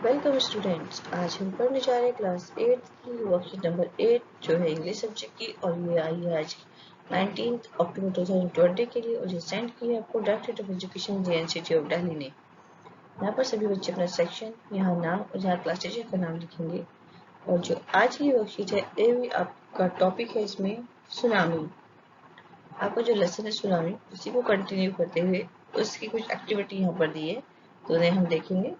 Welcome students. आज हम पढ़ने जा रहे हैं क्लास 8 की वर्कशीट नंबर 8 जो है इंग्लिश सब्जेक्ट की, और ये आई है आज 19 अक्टूबर 2020 के लिए, और ये सेंड की है आपको directorate of education JNCT of Delhi ने। यहाँ पर सभी बच्चे अपना सेक्शन, यहाँ नाम और यहाँ क्लास टीचर का नाम लिखेंगे। और जो आज की वर्कशीट है ये भी आपका टॉपिक है, इसमें सुनामी। आपका जो लेसन है सुनामी, उसी को कंटिन्यू करते हुए उसकी कुछ एक्टिविटी यहाँ पर दी है, तो उन्हें हम देखेंगे।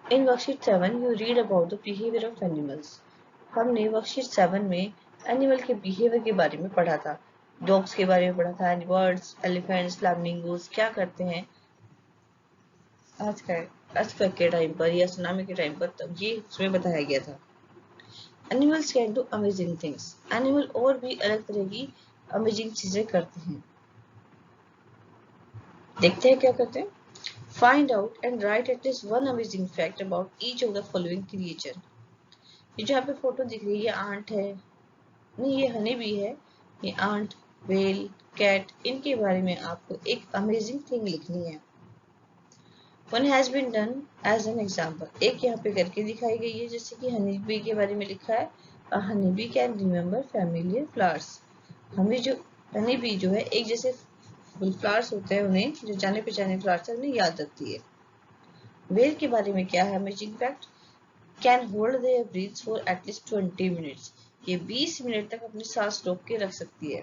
In worksheet 7, you read about the behavior of animals. हमने वर्कशीट 7 में एनिमल के बिहेवियर के बारे में पढ़ा था। डॉग्स के बारे में पढ़ा था, बर्ड्स, एलिफेंट्स, फ्लैमिंगोस क्या करते हैं अर्थक्वेक के टाइम पर या सुनामी के टाइम पर, तब ये उसमें बताया गया था। Animals can do amazing things. Animal और भी अलग तरह की अमेजिंग चीजें करते हैं। देखते हैं क्या करते हैं। Find out and write at least one amazing fact about each of the following creature. ये जो यहाँ पे फोटो दिख रही है, ये आंट है, नहीं ये हनी भी है। ये आंट, वेल, कैट, इनके बारे में आपको एक अमेजिंग थिंग लिखनी है। One has been done as an example. एक यहाँ पे करके दिखाई गई है, जैसे कि हनी बी के बारे में लिखा है, honey bee can remember familiar flowers. हमें जो हनी बी जो है, एक जैसे फ्लावर्स होते हैं, उन्हें जो जाने पहचाने फ्लावर्स है उन्हें याद रखती है। वेल के बारे में क्या है amazing fact? Can hold their breath for at least 20 minutes. ये 20 मिनट तक अपनी सांस रोक के रख सकती है।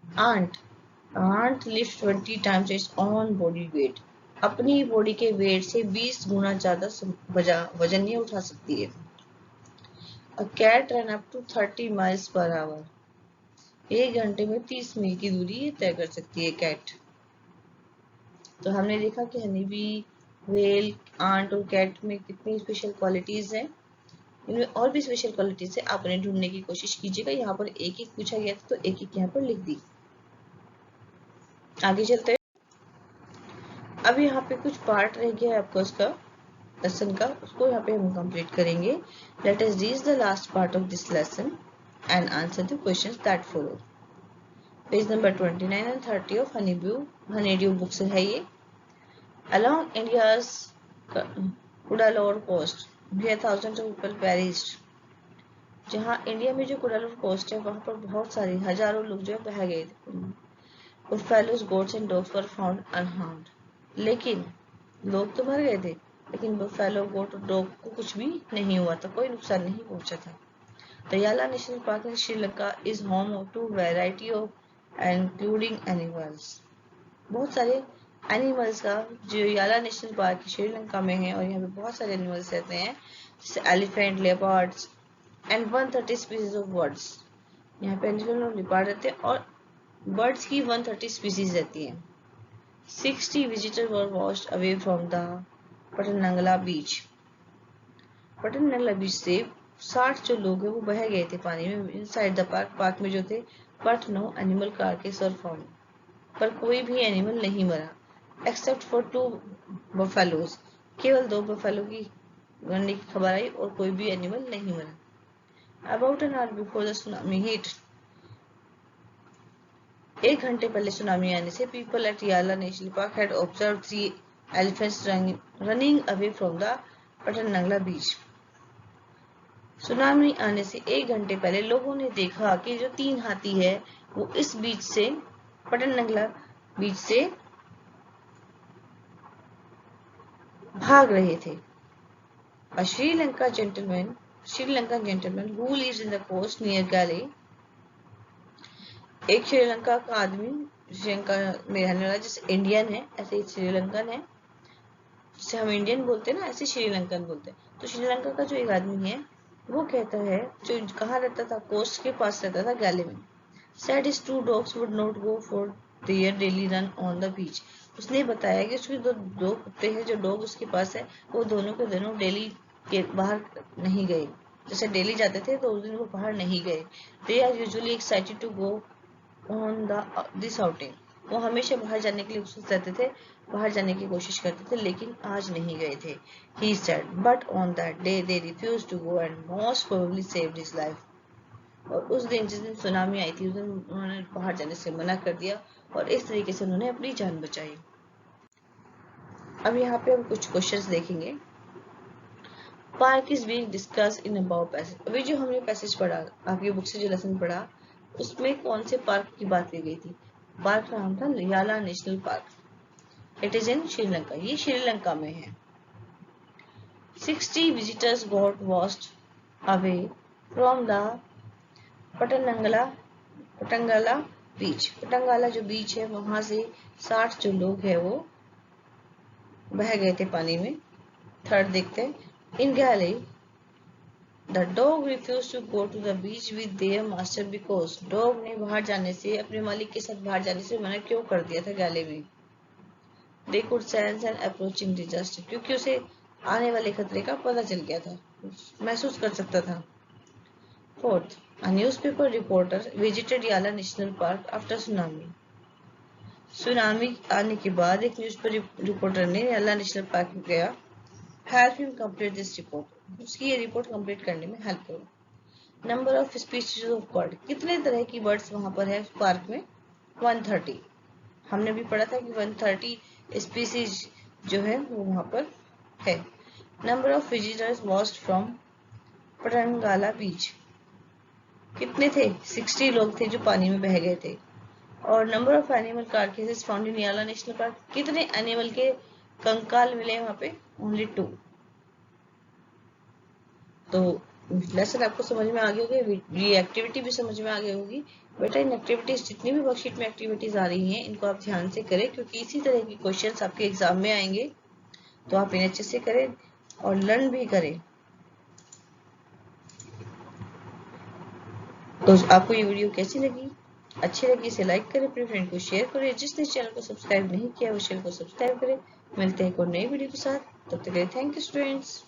Ant lift 20 times its own body weight. अपनी बॉडी के वेट से 20 गुना ज्यादा वजन ये उठा सकती है। A cat run up to 30 miles per hour. एक घंटे में 30 मील की दूरी तय कर सकती है कैट। तो हमने देखा कि हनी बी, वेल, आंट और कैट में कितनी स्पेशल क्वालिटीज हैं। इनमें और भी स्पेशल क्वालिटीज है, आप उन्हें ढूंढने की कोशिश कीजिएगा। यहाँ पर एक एक पूछा गया था, तो एक एक यहाँ पर लिख दी। आगे चलते हैं। अब यहाँ पे कुछ पार्ट रह गया है आपका उसका लेसन का, उसको यहाँ पे हम कंप्लीट करेंगे। Let us read the last part of this lesson and answer the questions that follow. Page number 29 and 30 of honeydew book से है ये। Along India's Cuddalore coast, where thousands of people perished. जहाँ India में जो Cuddalore coast है, वहां पर बहुत सारे हजारों लोग जो है बह गए थे। Buffaloes, goats and dogs were found unharmed. लेकिन लोग तो मर गए थे, लेकिन बुफेलो, गोट और डॉग को कुछ भी नहीं हुआ था, कोई नुकसान नहीं पहुंचा था। दयाला national park in Sri Lanka is home to variety of including animals. बहुत सारे एनिमल्स का जो याला नेशनल पार्क श्रीलंका में है, और यहाँ पे बहुत सारे एनिमल्स रहते हैं, जैसे elephant, leopards and 130 species of birds. यहाँ पे एलिफेंट और लेपर्ड रहते हैं, और बर्ड्स की 130 स्पीसीज रहती हैं। 60 visitors were washed away from the Patanangala beach. Patanangala beach से 60 जो लोग हैं वो बह गए थे पानी में इनसाइड द पार्क में जो थे, but no animal carcass were found. पर कोई भी एनिमल नहीं मरा, एक्सेप्ट फॉर 2 बफेलोज। केवल 2 बफेलो की मरने की खबर आई और कोई भी एनिमल नहीं मरा। About an hour before the tsunami hit, एक घंटे पहले सुनामी आने से people at Yala national park had observe 3 elephants running away from the Patanangala beach. Tsunami आने से एक घंटे पहले लोगों ने देखा कि जो 3 हाथी है वो इस बीच से, पटनंगला बीच से भाग रहे थे। A Sri Lanka gentleman who lives in the coast near Gale, एक श्रीलंका का आदमी श्रीलंका में रहने वाला, जैसे इंडियन है ऐसे श्रीलंकन है, जैसे हम इंडियन बोलते हैं ना ऐसे श्रीलंकन बोलते हैं। तो श्रीलंका का जो एक आदमी है वो कहता है, जो कहाँ रहता था, कोस्ट के पास रहता था, गैले में। Said his 2 dogs would not go for their daily run on the beach. उसने बताया कि उसके दो कुत्ते हैं, जो डॉग उसके पास है, वो दोनों के दोनों डेली के बाहर नहीं गए। जैसे डेली जाते थे तो उस दिन वो बाहर नहीं गए। They are usually excited to go on this outing. वो हमेशा बाहर जाने के लिए उत्सुक रहते थे, बाहर जाने की कोशिश करते थे, लेकिन आज नहीं गए थे। He said, but on that day they refused to go and most probably saved his life. और उस दिन जिस दिन सुनामी आई थी, उस दिन उन्होंने बाहर जाने से मना कर दिया, और इस तरीके से उन्होंने अपनी जान बचाई। अब यहाँ पे हम कुछ क्वेश्चंस देखेंगे। Park is being discuss in above passage. अभी जो हमने पैसेज पढ़ा, आपकी बुक से जो लेसन पढ़ा, उसमें कौन से पार्क की बात की गई थी? पार्क का नाम था याला national park. It is in Sri Lanka, ये श्रीलंका में है। 60 visitors got washed away from the पटंगला बीच। पटंगला जो बीच है वहां से 60 जो लोग हैं वो बह गए थे पानी में। थर्ड देखते हैं। In Galle the dog refuse to go to the beach with their master because dog ने बाहर जाने से, अपने मालिक के साथ बाहर जाने से मना क्यों कर दिया था गैले में? They could sense an approaching disaster, क्योंकि उसे आने वाले खतरे का पता चल गया था, महसूस कर सकता था। Fourth, a newspaper reporter visited Yala National Park after tsunami. Tsunami आने के बाद एक न्यूज़पेपर रिपोर्टर ने याला नेशनल पार्क में गया। Help him complete this report, उसकी ये रिपोर्ट कंप्लीट करने में हेल्प करो। Number of species of bird, कितने तरह की बर्ड्स वहां पर है पार्क में? 130। हमने भी पढ़ा था कि 130 स्पीसीज जो है वो वहां पर है। Number of visitors washed from Patangala beach, कितने थे? 60 लोग थे जो पानी में बह गए थे। और number of animal carcasses found in Yala national park, कितने एनिमल के कंकाल मिले वहां पे? ओनली 2। तो लेसन आपको समझ में आ गई होगी, ये एक्टिविटी भी समझ में आ गई होगी। बेटा इन एक्टिविटीज, जितनी भी वर्कशीट में एक्टिविटीज आ रही हैं, इनको आप ध्यान से करें, क्योंकि इसी तरह की क्वेश्चंस आपके एग्जाम में आएंगे। तो आप इन्हें अच्छे से करें और लर्न भी करें। तो आपको ये वीडियो कैसी लगी? अच्छी लगी इसे लाइक करें, अपने फ्रेंड को शेयर करें। जिसने चैनल को सब्सक्राइब नहीं किया वो चैनल को सब्सक्राइब करें। मिलते हैं एक और नई वीडियो के साथ, तब तक के लिए थैंक यू स्टूडेंट्स।